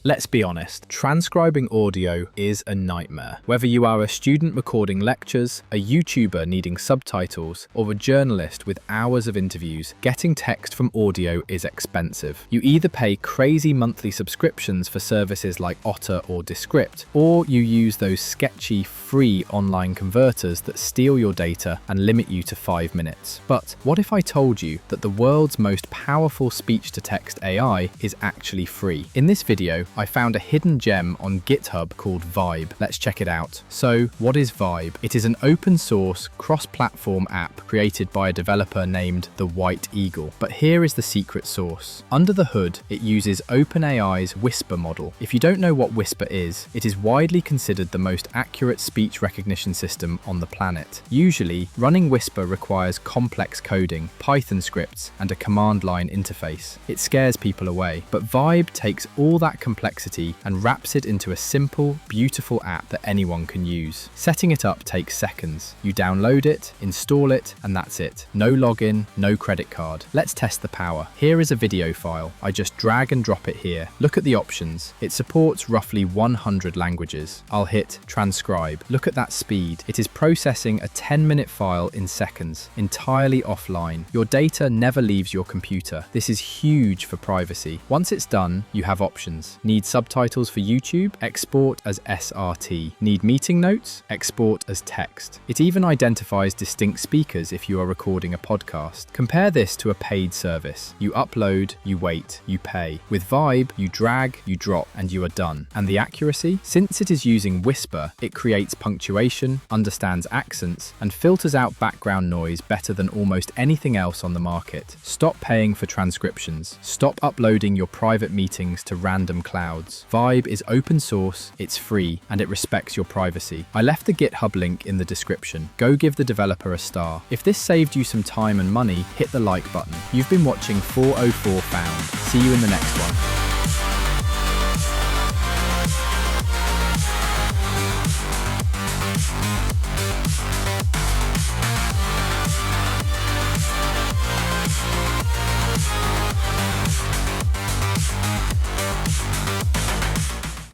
Let's be honest, transcribing audio is a nightmare. Whether you are a student recording lectures, a YouTuber needing subtitles, or a journalist with hours of interviews, getting text from audio is expensive. You either pay crazy monthly subscriptions for services like Otter or Descript, or you use those sketchy, free online converters that steal your data and limit you to 5 minutes. But what if I told you that the world's most powerful speech-to-text AI is actually free? In this video, I found a hidden gem on GitHub called Vibe. Let's check it out. So, what is Vibe? It is an open source, cross-platform app created by a developer named the White Eagle. But here is the secret sauce. Under the hood, it uses OpenAI's Whisper model. If you don't know what Whisper is, it is widely considered the most accurate speech recognition system on the planet. Usually, running Whisper requires complex coding, Python scripts, and a command line interface. It scares people away. But Vibe takes all that complexity and wraps it into a simple, beautiful app that anyone can use. Setting it up takes seconds. You download it, install it, and that's it. No login, no credit card. Let's test the power. Here is a video file. I just drag and drop it here. Look at the options. It supports roughly 100 languages. I'll hit transcribe. Look at that speed. It is processing a 10-minute file in seconds, entirely offline. Your data never leaves your computer. This is huge for privacy. Once it's done, you have options. Need subtitles for YouTube? Export as SRT. Need meeting notes? Export as text. It even identifies distinct speakers if you are recording a podcast. Compare this to a paid service. You upload, you wait, you pay. With Vibe, you drag, you drop, and you are done. And the accuracy? Since it is using Whisper, it creates punctuation, understands accents, and filters out background noise better than almost anything else on the market. Stop paying for transcriptions. Stop uploading your private meetings to random clouds. Vibe is open source, it's free, and it respects your privacy. I left the GitHub link in the description. Go give the developer a star. If this saved you some time and money, hit the like button. You've been watching 404 Found. See you in the next one.